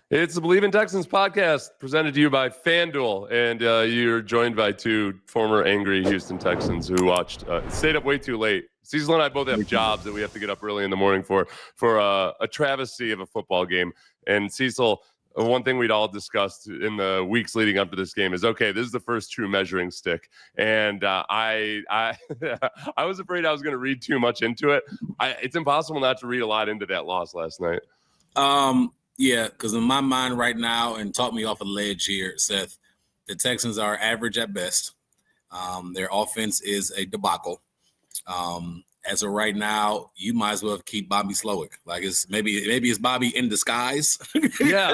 It's the Believe in Texans podcast presented to you by FanDuel, and you're joined by two former angry Houston Texans who stayed up way too late. Cecil and I both have jobs that we have to get up early in the morning for a travesty of a football game. And Cecil, one thing we'd all discussed in the weeks leading up to this game is, okay, this is the first true measuring stick. And I was afraid I was going to read too much into it. It's impossible not to read a lot into that loss last night. Yeah, because in my mind right now, and talk me off a ledge here, Seth, the Texans are average at best. Their offense is a debacle. As of right now, you might as well keep Bobby Slowick. Like maybe it's Bobby in disguise. Yeah,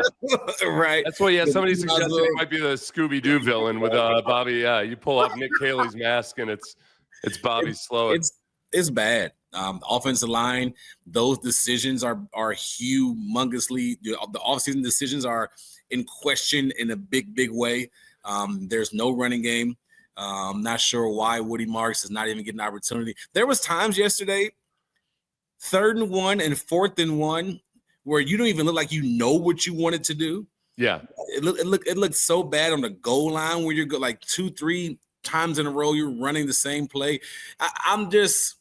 right. That's why somebody suggested he might be the Scooby-Doo villain with Bobby. Yeah, you pull off Nick Caley's mask and it's Bobby Slowick. It's bad. The offensive line, those decisions are humongously. The offseason decisions are in question in a big way. There's no running game. I'm not sure why Woody Marks is not even getting an opportunity. There was times yesterday, 3rd and 1 and 4th and 1, where you don't even look like you know what you wanted to do. Yeah, it looked so bad on the goal line where you're like 2-3 times in a row you're running the same play. I'm just.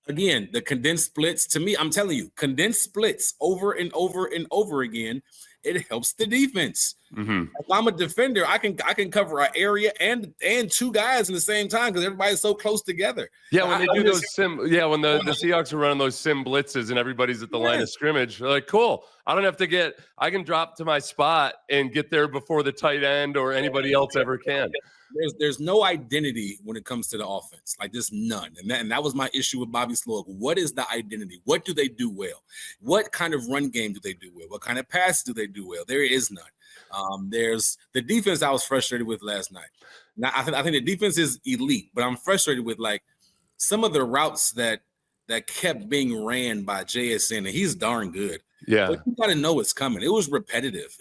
Again, the condensed splits, to me, I'm telling you, condensed splits over and over and over again, it helps the defense. Mm-hmm. If I'm a defender, I can cover an area and two guys in the same time because everybody's so close together. Yeah, when they do those when the Seahawks are running those sim blitzes and everybody's at the line of scrimmage, they're like, cool. I can drop to my spot and get there before the tight end or anybody else ever can. There's no identity when it comes to the offense, like just none. And that was my issue with Bobby Slowick. What is the identity? What do they do well? What kind of run game do they do well? What kind of pass do they do well? There is none. There's the defense I was frustrated with last night. Now I think the defense is elite, but I'm frustrated with like some of the routes that kept being ran by JSN, and he's darn good. Yeah. But you got to know what's coming. It was repetitive.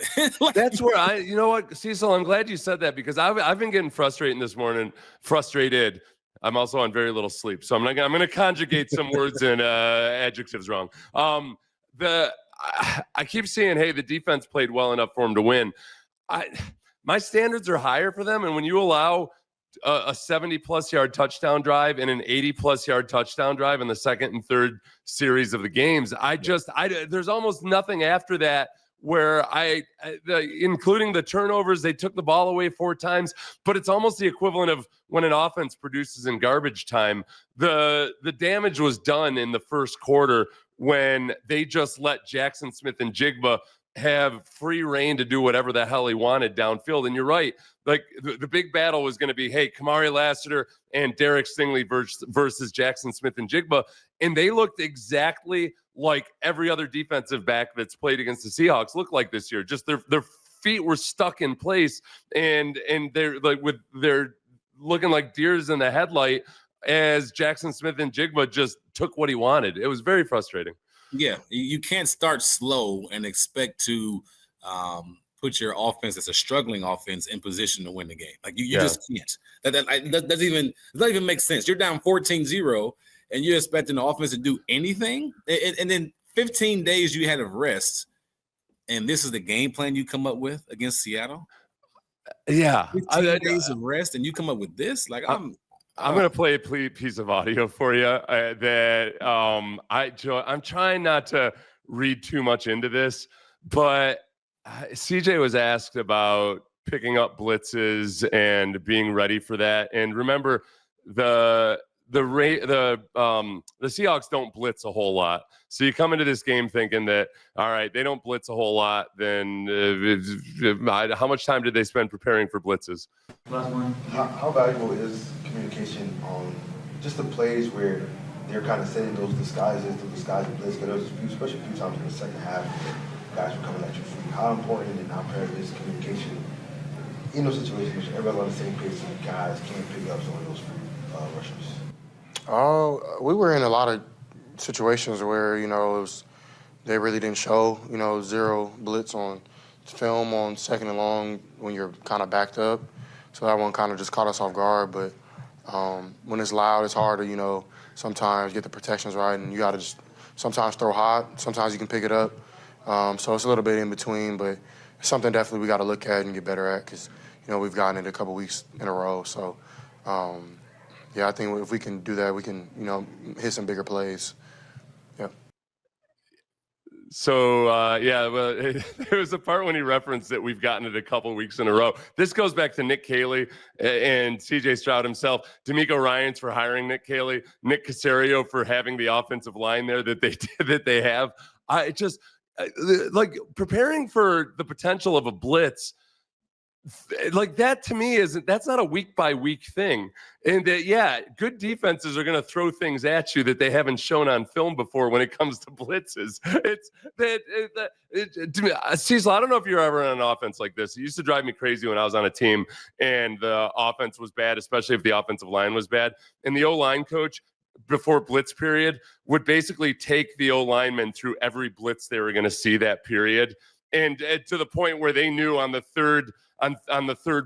That's where you know what, Cecil, I'm glad you said that because I've been getting frustrated this morning. Frustrated. I'm also on very little sleep, so I'm going to conjugate some words and adjectives wrong. I keep saying, hey, the defense played well enough for him to win. My standards are higher for them, and when you allow a 70-plus yard touchdown drive and an 80-plus yard touchdown drive in the second and third series of the games, there's almost nothing after that where including the turnovers, they took the ball away 4 times, but it's almost the equivalent of when an offense produces in garbage time. The damage was done in the first quarter when they just let Jackson Smith-Njigba have free reign to do whatever the hell he wanted downfield. And you're right. Like the big battle was going to be, hey, Kamari Lassiter and Derek Stingley versus Jackson Smith-Njigba. And they looked exactly like every other defensive back that's played against the Seahawks looked like this year. Just their feet were stuck in place and they're looking like deers in the headlight as Jackson Smith-Njigba just took what he wanted. It was very frustrating. Yeah, you can't start slow and expect to put your offense as a struggling offense in position to win the game. Like you just can't. That doesn't even make sense. You're down 14-0 and you're expecting the offense to do anything. And then 15 days you had of rest, and this is the game plan you come up with against Seattle? Yeah. 15 days of rest and you come up with this? Like I'm going to play a piece of audio for you I'm trying not to read too much into this, but CJ was asked about picking up blitzes and being ready for that. And remember, the Seahawks don't blitz a whole lot. So you come into this game thinking that, all right, they don't blitz a whole lot. Then how much time did they spend preparing for blitzes? Last one. How valuable is communication on just the plays where they're kind of setting those disguises to disguise the blitz? Because there was especially a few times in the second half, guys were coming at you free. How important and how imperative is communication in those situations? Everybody's on the same page, so guys can't pick up some of those free rushers. We were in a lot of situations where, they really didn't show, zero blitz on film on second and long when you're kind of backed up. So that one kind of just caught us off guard. But when it's loud, it's hard to, sometimes get the protections right. And you got to just sometimes throw hot. Sometimes you can pick it up. So it's a little bit in between, but it's something definitely we got to look at and get better at because, we've gotten it a couple weeks in a row. So, I think if we can do that, we can, hit some bigger plays. Yeah. So, well, there was a part when he referenced that we've gotten it a couple weeks in a row. This goes back to Nick Caley and CJ Stroud himself, D'Amico Ryans for hiring Nick Caley, Nick Caserio for having the offensive line there that they have. I just like preparing for the potential of a blitz. Like that to me that's not a week by week thing. And good defenses are going to throw things at you that they haven't shown on film before when it comes to blitzes. It's Cecil, I don't know if you're ever on an offense like this. It used to drive me crazy when I was on a team and the offense was bad, especially if the offensive line was bad. And the O-line coach before blitz period would basically take the O-lineman through every blitz they were going to see that period. And to the point where they knew on the third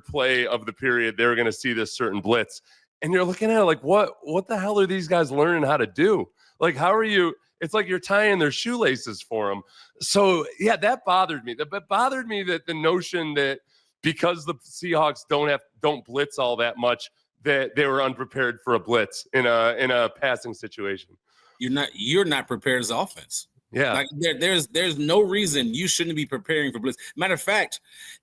play of the period, they were going to see this certain blitz. And you're looking at it like, what the hell are these guys learning how to do? Like, how are you? It's like you're tying their shoelaces for them. So, that bothered me. That bothered me that the notion that because the Seahawks don't blitz all that much, that they were unprepared for a blitz in a passing situation. You're not prepared as offense. Yeah. Like there's no reason you shouldn't be preparing for blitz. Matter of fact,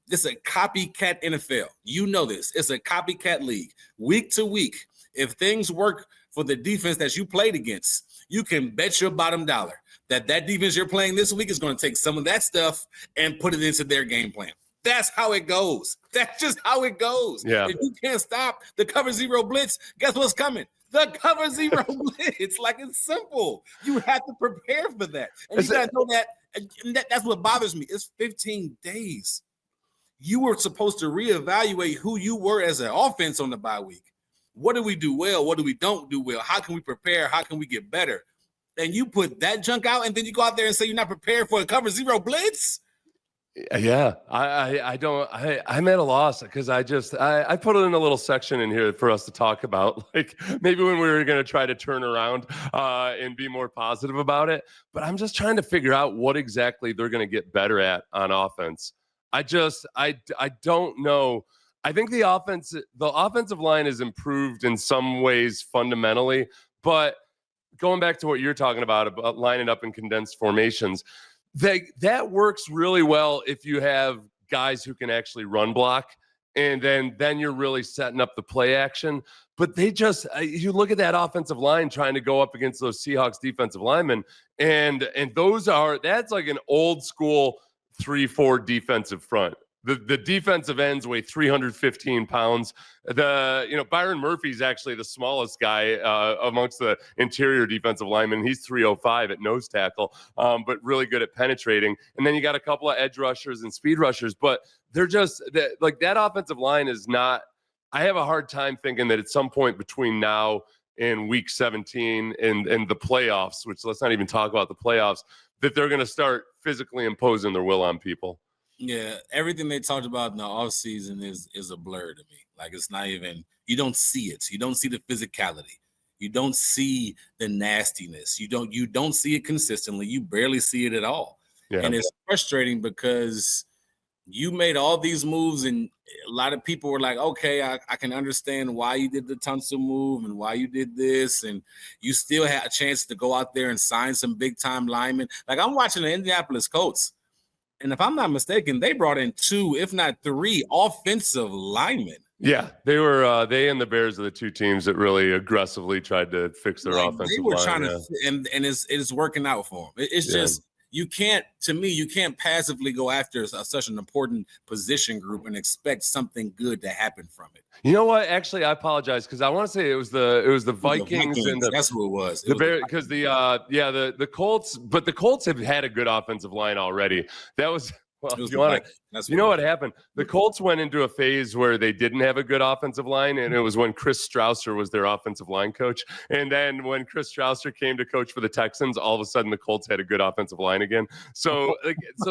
this is a copycat NFL. You know this. It's a copycat league. Week to week, if things work for the defense that you played against, you can bet your bottom dollar that defense you're playing this week is going to take some of that stuff and put it into their game plan. That's how it goes. That's just how it goes. Yeah. If you can't stop the cover zero blitz, guess what's coming? The cover zero blitz. Like, it's simple. You have to prepare for that. And you got to know that. And that's what bothers me. It's 15 days. You were supposed to reevaluate who you were as an offense on the bye week. What do we do well? What do we don't do well? How can we prepare? How can we get better? And you put that junk out, and then you go out there and say you're not prepared for a cover zero blitz? Yeah, I'm at a loss because I put it in a little section in here for us to talk about, like maybe when we were going to try to turn around and be more positive about it. But I'm just trying to figure out what exactly they're going to get better at on offense. I don't know. I think the offensive line is improved in some ways fundamentally, but going back to what you're talking about lining up in condensed formations, that works really well if you have guys who can actually run block, and then you're really setting up the play action. But they just you look at that offensive line trying to go up against those Seahawks defensive linemen, and that's like an old school 3-4 defensive front. The defensive ends weigh 315 pounds. Byron Murphy's actually the smallest guy amongst the interior defensive linemen. He's 305 at nose tackle, but really good at penetrating. And then you got a couple of edge rushers and speed rushers, but they're just like that offensive line is not. I have a hard time thinking that at some point between now and week 17 and the playoffs, which let's not even talk about the playoffs, that they're going to start physically imposing their will on people. Yeah, everything they talked about in the offseason is a blur to me. Like, it's not even, you don't see it. You don't see the physicality. You don't see the nastiness. You don't see it consistently. You barely see it at all. Yeah. And it's frustrating because you made all these moves and a lot of people were like, okay, I can understand why you did the Tunsil move and why you did this. And you still had a chance to go out there and sign some big time linemen. Like, I'm watching the Indianapolis Colts. And if I'm not mistaken, they brought in 2, if not 3, offensive linemen. Yeah, they were. They and the Bears are the 2 teams that really aggressively tried to fix their offensive line. They were trying to, and it's working out for them. It's just you can't passively go after such an important position group and expect something good to happen from it. You know what? Actually, I apologize because I want to say it was the Vikings and that's who it was. The Bears, because the Colts, but the Colts have had a good offensive line already. That was. Well, you know what happened? The Colts went into a phase where they didn't have a good offensive line, and it was when Chris Strausser was their offensive line coach. And then when Chris Strausser came to coach for the Texans, all of a sudden the Colts had a good offensive line again. So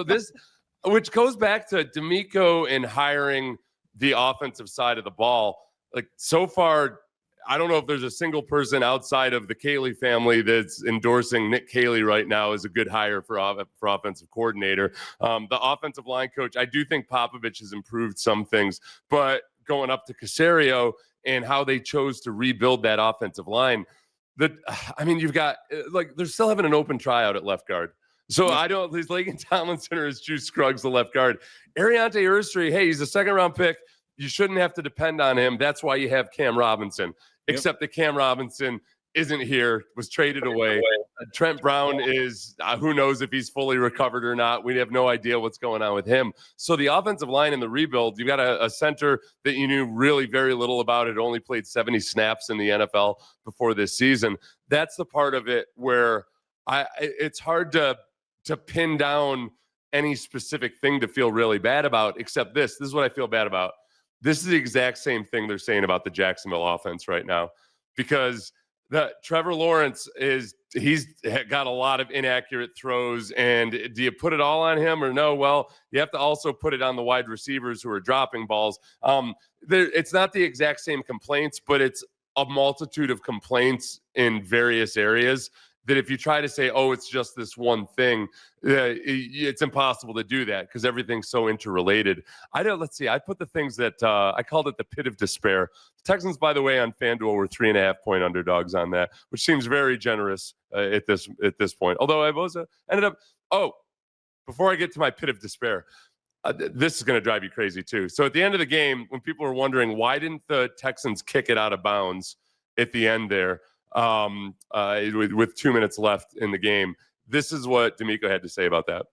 this, which goes back to D'Amico and hiring the offensive side of the ball. Like, so far, I don't know if there's a single person outside of the Caley family that's endorsing Nick Caley right now as a good hire for offensive coordinator. The offensive line coach, I do think Popovich has improved some things, but going up to Caserio and how they chose to rebuild that offensive line, you've got they're still having an open tryout at left guard. So I don't, is Lagan Tomlinson or is Juice Scruggs the left guard? Ariante Urstri, hey, he's a second-round pick. You shouldn't have to depend on him. That's why you have Cam Robinson, except that Cam Robinson isn't here, was traded away. Trent Brown is, who knows if he's fully recovered or not. We have no idea what's going on with him. So the offensive line in the rebuild, you've got a center that you knew really very little about. It only played 70 snaps in the NFL before this season. That's the part of it where it's hard to pin down any specific thing to feel really bad about, except this. This is what I feel bad about. This is the exact same thing they're saying about the Jacksonville offense right now, because Trevor Lawrence he's got a lot of inaccurate throws, and do you put it all on him or no? Well, you have to also put it on the wide receivers who are dropping balls. It's not the exact same complaints, but it's a multitude of complaints in various areas that if you try to say, oh, it's just this one thing, it's impossible to do that because everything's so interrelated. Let's see. I put the things that I called it the pit of despair. The Texans, by the way, on FanDuel were 3.5-point underdogs on that, which seems very generous at this point. Although I was ended up. Oh, before I get to my pit of despair, this is going to drive you crazy too. So at the end of the game, when people were wondering why didn't the Texans kick it out of bounds at the end there, with 2 minutes left in the game, this is what D'Amico had to say about that.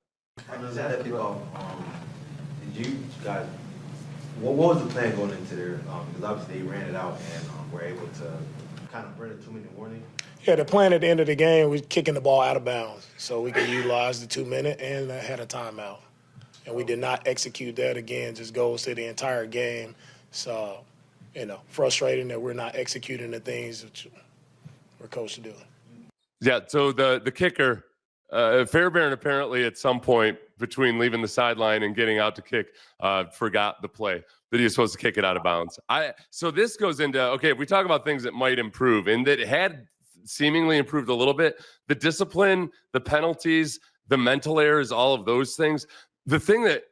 That kickoff, did you guys, what was the plan going into there? Because obviously they ran it out and were able to kind of bring a 2-minute warning. Yeah, the plan at the end of the game was kicking the ball out of bounds so we could utilize the 2-minute and had a timeout. And we did not execute that. Again, just goes to the entire game. So, frustrating that we're not executing the things that we're coached to do. Yeah, so the kicker, Fairbairn apparently at some point between leaving the sideline and getting out to kick, forgot the play that he was supposed to kick it out of bounds. So this goes into, okay, if we talk about things that might improve and that had seemingly improved a little bit, the discipline, the penalties, the mental errors, all of those things. The thing that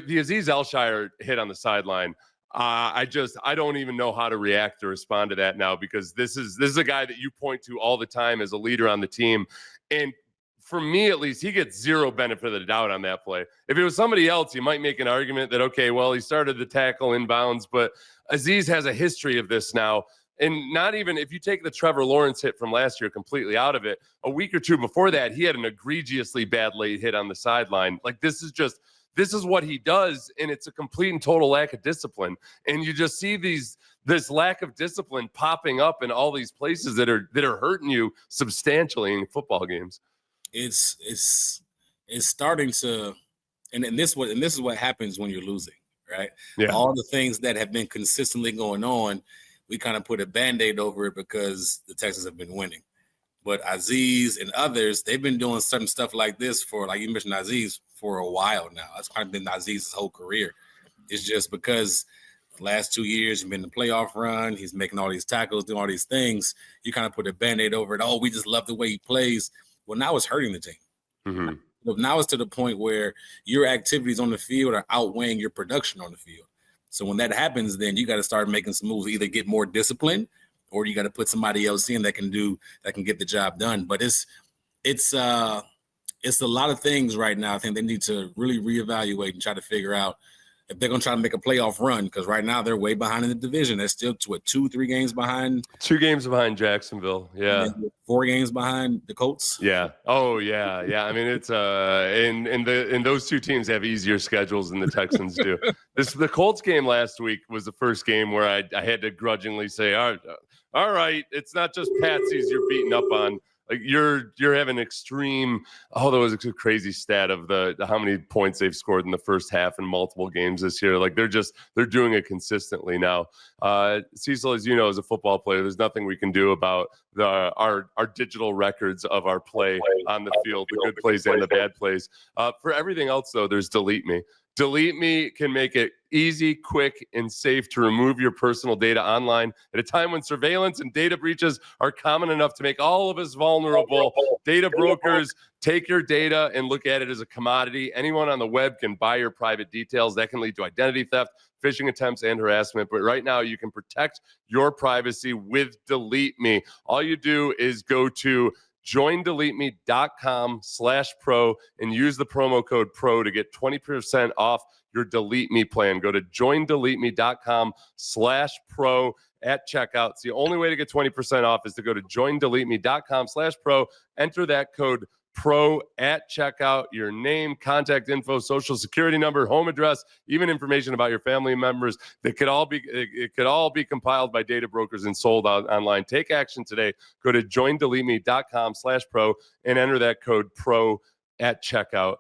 the Aziz Al-Shaair hit on the sideline, I don't even know how to react or respond to that now, because this is a guy that you point to all the time as a leader on the team. And for me, at least, he gets zero benefit of the doubt on that play. If it was somebody else, you might make an argument that, okay, well, he started the tackle inbounds, but Aziz has a history of this now. And not even if you take the Trevor Lawrence hit from last year completely out of it, a week or two before that, he had an egregiously bad late hit on the sideline. Like, this is what he does, and it's a complete and total lack of discipline. And you just see this lack of discipline popping up in all these places that are hurting you substantially in football games. It's starting to, and this is what happens when you're losing, right? Yeah. All the things that have been consistently going on, we kind of put a Band-Aid over it because the Texans have been winning. But Aziz and others, they've been doing certain stuff like this for, like you mentioned, Aziz, for a while now. That's kind of been Aziz's whole career. It's just because the last 2 years he's been in the playoff run, he's making all these tackles, doing all these things. You kind of put a Band-Aid over it. Oh, we just love the way he plays. Well, now it's hurting the team. Mm-hmm. But now it's to the point where your activities on the field are outweighing your production on the field. So when that happens, then you got to start making some moves, either get more discipline or you got to put somebody else in that can get the job done. But it's a lot of things right now. I think they need to really reevaluate and try to figure out if they're going to try to make a playoff run, because right now they're way behind in the division. They're still 2-3 games behind. 2 games behind Jacksonville. Yeah. 4 games behind the Colts. Yeah. Oh, yeah. Yeah. I mean, it's and those two teams have easier schedules than the Texans do. The Colts game last week was the first game where I had to grudgingly say, all right, it's not just patsies you're beating up on. Like you're having extreme. Oh, there was a crazy stat of the how many points they've scored in the first half in multiple games this year. Like they're doing it consistently now. Cecil, as you know, as a football player, there's nothing we can do about our digital records of our play on the field, the good plays and the bad plays. For everything else, though, there's delete me. Delete Me can make it easy, quick, and safe to remove your personal data online at a time when surveillance and data breaches are common enough to make all of us vulnerable. Data brokers take your data and look at it as a commodity. Anyone on the web can buy your private details. That can lead to identity theft, phishing attempts, and harassment. But right now, you can protect your privacy with Delete Me. All you do is go to joindeleteme.com/pro and use the promo code PRO to get 20% off your Delete Me plan. Go to joindeleteme.com/pro at checkout. It's the only way to get 20% off is to go to joindeleteme.com/pro, enter that code PRO at checkout, your name, contact info, social security number, home address, even information about your family members. It could all be compiled by data brokers and sold out online. Take action today. Go to joindeleteme.com/pro and enter that code PRO at checkout.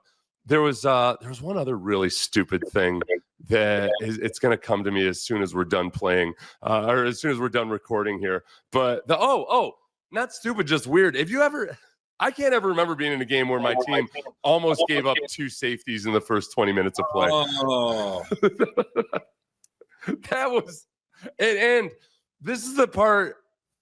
There was one other really stupid thing that it's going to come to me as soon as we're done playing, or as soon as we're done recording here. But not stupid, just weird. I can't ever remember being in a game where my team almost gave up 2 safeties in the first 20 minutes of play. Oh. That was, and this is the part,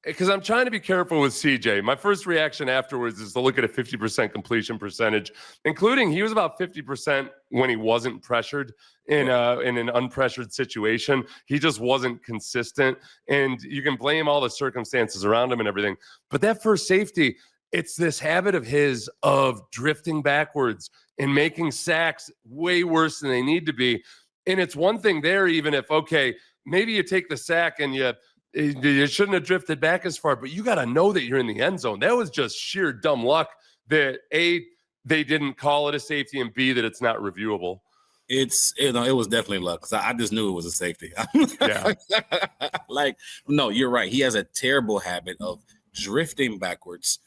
because I'm trying to be careful with CJ. My first reaction afterwards is to look at a 50% completion percentage, including he was about 50% when he wasn't pressured in an unpressured situation. He just wasn't consistent, and you can blame all the circumstances around him and everything. But that first safety, it's this habit of his of drifting backwards and making sacks way worse than they need to be. And it's one thing there, even if, okay, maybe you take the sack and you shouldn't have drifted back as far, but you got to know that you're in the end zone. That was just sheer dumb luck that A, they didn't call it a safety, and B, that it's not reviewable. It was definitely luck, because I just knew it was a safety. Yeah. No, you're right. He has a terrible habit of drifting backwards.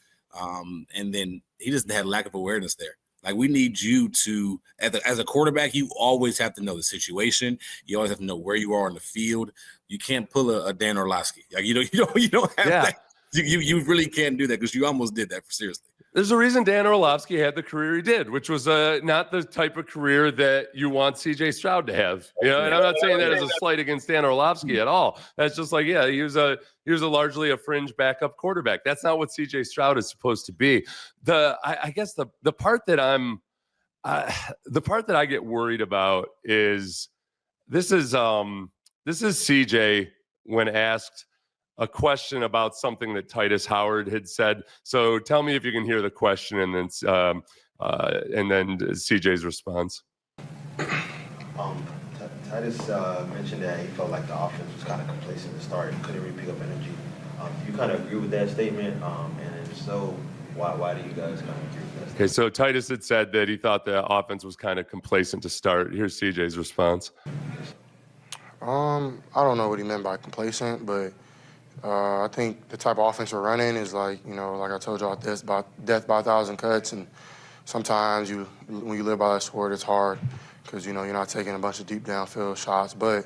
And then he just had lack of awareness there. Like, we need you to, as a quarterback, you always have to know the situation. You always have to know where you are on the field. You can't pull a Dan Orlovsky. Like, you don't have that. You really can't do that, because you almost did that, seriously. There's a reason Dan Orlovsky had the career he did, which was not the type of career that you want CJ Stroud to have. You know, and I'm not saying that as a slight against Dan Orlovsky at all. That's just like, yeah, he was a largely a fringe backup quarterback. That's not what CJ Stroud is supposed to be. I guess the part that the part that I get worried about is this is CJ when asked a question about something that Titus Howard had said. So tell me if you can hear the question, and then CJ's response. Titus mentioned that he felt like the offense was kind of complacent to start and couldn't really pick up energy. Do you kind of agree with that statement? And if so, why do you guys kind of agree with that statement? Okay, so Titus had said that he thought the offense was kind of complacent to start. Here's CJ's response. I don't know what he meant by complacent, but I think the type of offense we're running is like I told y'all, death by 1,000 cuts, and sometimes when you live by that sport, it's hard because you're not taking a bunch of deep downfield shots, but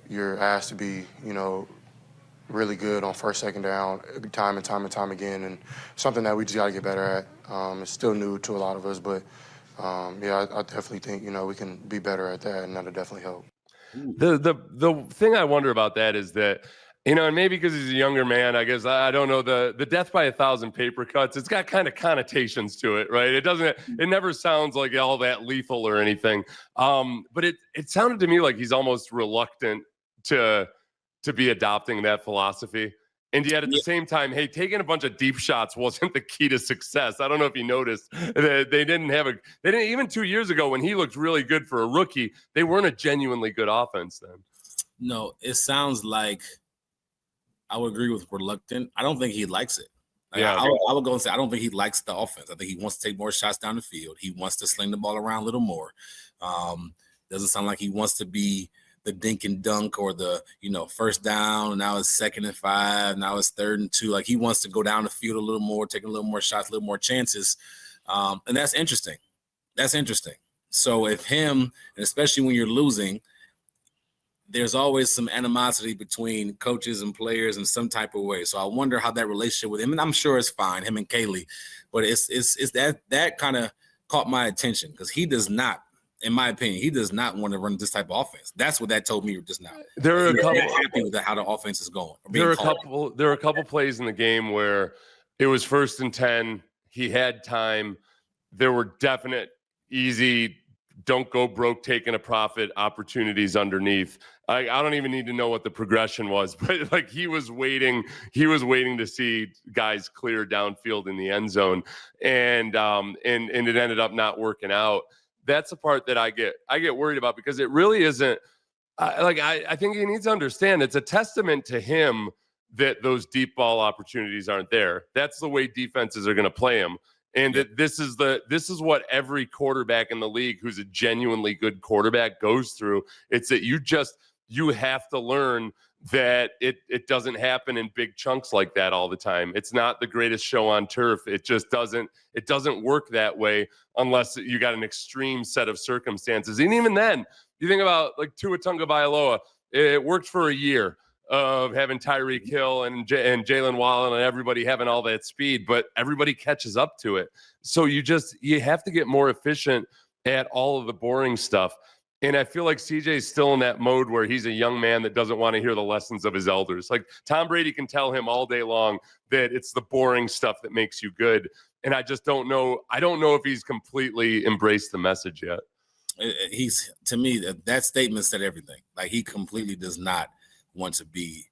you're asked to be really good on first, second down, time and time again, and something that we just got to get better at. It's still new to a lot of us, but I definitely think we can be better at that, and that'll definitely help. The thing I wonder about that is that, and maybe because he's a younger man, I guess, I don't know, the death by 1,000 paper cuts, it's got kind of connotations to it, right? It never sounds like all that lethal or anything. But it sounded to me like he's almost reluctant to be adopting that philosophy. And yet at the same time, hey, taking a bunch of deep shots wasn't the key to success. I don't know if you noticed that they didn't even 2 years ago when he looked really good for a rookie, they weren't a genuinely good offense then. No, it sounds like, I would agree with reluctant. I don't think he likes it. I would go and say I don't think he likes the offense. I think he wants to take more shots down the field. He wants to sling the ball around a little more. Doesn't sound like he wants to be the dink and dunk or the first down, and now it's 2nd and 5, now it's 3rd and 2. Like, he wants to go down the field a little more, take a little more shots, a little more chances, and that's interesting. So if him, and especially when you're losing, there's always some animosity between coaches and players in some type of way. So I wonder how that relationship with him, and I'm sure it's fine, him and Kaylee, but it's that kind of caught my attention, because he does not in my opinion, he does not want to run this type of offense. That's what that told me just now. There are a He's couple not happy with how the offense is going. There are a couple plays in the game where it was 1st and 10. He had time. There were definite easy, don't go broke, taking a profit opportunities underneath. I don't even need to know what the progression was, but like he was waiting to see guys clear downfield in the end zone, and it ended up not working out. That's the part that I get worried about, because it really isn't. I think he needs to understand it's a testament to him that those deep ball opportunities aren't there. That's the way defenses are going to play him. And that this is what every quarterback in the league who's a genuinely good quarterback goes through. It's that you have to learn that it doesn't happen in big chunks like that all the time. It's not the greatest show on turf. It just doesn't work that way unless you got an extreme set of circumstances. And even then, you think about like Tua Tagovailoa, it worked for a year of having Tyreek Hill and Jalen Waddle and everybody having all that speed, but everybody catches up to it. So you have to get more efficient at all of the boring stuff. And I feel like CJ is still in that mode where he's a young man that doesn't want to hear the lessons of his elders. Like Tom Brady can tell him all day long that it's the boring stuff that makes you good. And I just don't know. I don't know if he's completely embraced the message yet. To me, that statement said everything. Like he completely does not want to be,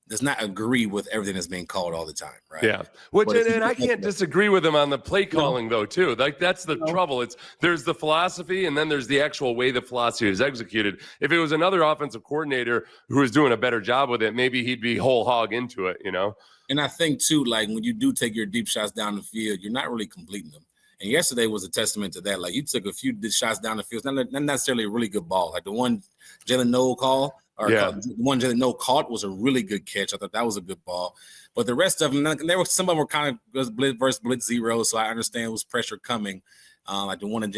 does not agree with everything that's being called all the time, right? Yeah. And I can't disagree with him on the play calling though, too. Like that's the trouble. There's the philosophy and then there's the actual way the philosophy is executed. If it was another offensive coordinator who was doing a better job with it, maybe he'd be whole hog into it, you know? And I think too, like when you do take your deep shots down the field, you're not really completing them. And yesterday was a testament to that. Like you took a few shots down the field, not necessarily a really good ball. Like the one Jalen Noel the one Jalen Noel caught was a really good catch. I thought that was a good ball. But the rest of them, some of them were kind of blitz versus blitz zero, so I understand it was pressure coming. Like the one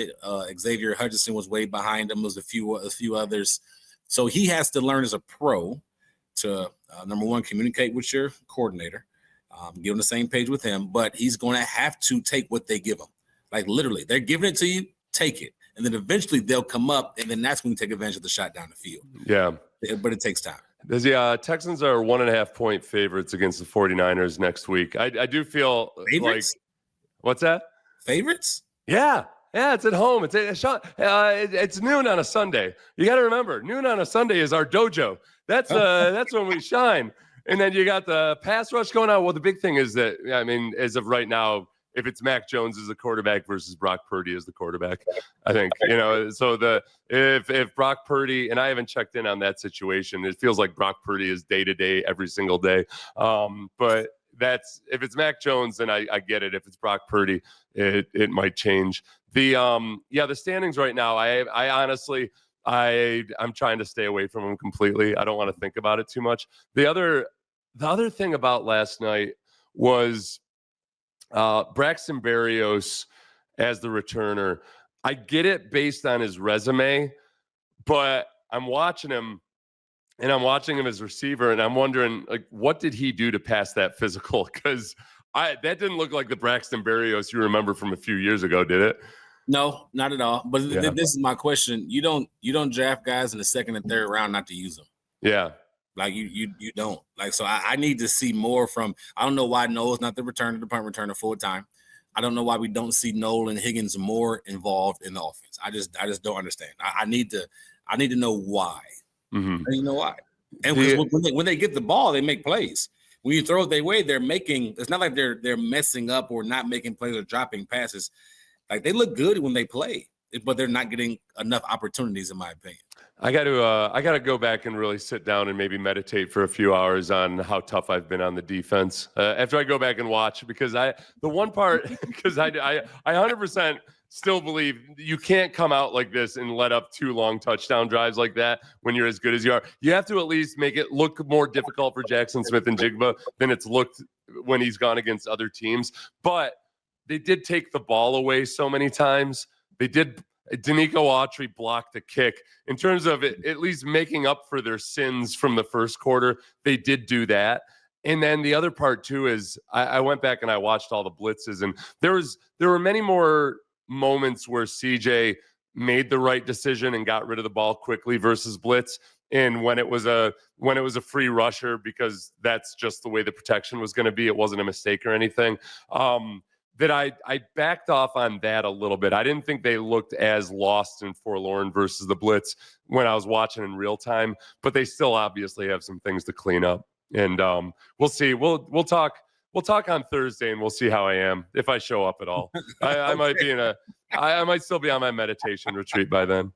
Xavier Hutchinson was way behind him. There was a few others. So he has to learn as a pro to number one, communicate with your coordinator, get on the same page with him. But he's going to have to take what they give him. Like literally, they're giving it to you, take it. And then eventually they'll come up, and then that's when you take advantage of the shot down the field. Yeah. But it takes time. The Texans are 1.5-point favorites against the 49ers next week. I do feel favorites? Like – what's that? Favorites? Yeah. Yeah, it's at home. It's noon on a Sunday. You got to remember, noon on a Sunday is our dojo. That's when we shine. And then you got the pass rush going on. Well, the big thing is that, I mean, as of right now, if it's Mac Jones as the quarterback versus Brock Purdy as the quarterback, I think, so if Brock Purdy, and I haven't checked in on that situation, it feels like Brock Purdy is day to day every single day. But if it's Mac Jones, then I get it. If it's Brock Purdy, it might change. The standings right now, I honestly, I'm trying to stay away from them completely. I don't want to think about it too much. The other thing about last night was Braxton Berrios as the returner. I get it based on his resume, but I'm watching him as receiver, and I'm wondering, like, what did he do to pass that physical? Because that didn't look like the Braxton Berrios you remember from a few years ago, did it? No, not at all. But this is my question. You don't draft guys in the second and third round not to use them. Yeah. Like you don't. Like, so I need to see more from. I don't know why Noel's not the punt returner full time. I don't know why we don't see Noel and Higgins more involved in the offense. I just don't understand. I need to know why. Mm-hmm. I need to know why. And when they get the ball, they make plays. When you throw it their way, they're making. It's not like they're messing up or not making plays or dropping passes. Like they look good when they play, but they're not getting enough opportunities, in my opinion. I got to go back and really sit down and maybe meditate for a few hours on how tough I've been on the defense after I go back and watch, because I 100% still believe you can't come out like this and let up 2 long touchdown drives like that when you're as good as you are. You have to at least make it look more difficult for Jackson Smith and Jigba than it's looked when he's gone against other teams. But they did take the ball away so many times. They did. Danico Autry blocked a kick. In terms of it, at least making up for their sins from the first quarter, they did do that. And then the other part too is I went back and I watched all the blitzes, and there were many more moments where CJ made the right decision and got rid of the ball quickly versus blitz, and when it was a free rusher, because that's just the way the protection was going to be. It wasn't a mistake or anything. That I backed off on that a little bit. I didn't think they looked as lost and forlorn versus the blitz when I was watching in real time, but they still obviously have some things to clean up. And we'll see. We'll talk on Thursday, and we'll see how I am, if I show up at all. I might be I might still be on my meditation retreat by then.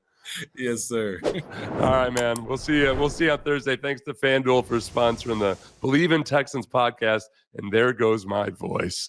Yes, sir. All right, man. We'll see you on Thursday. Thanks to FanDuel for sponsoring the Believe in Texans podcast. And there goes my voice.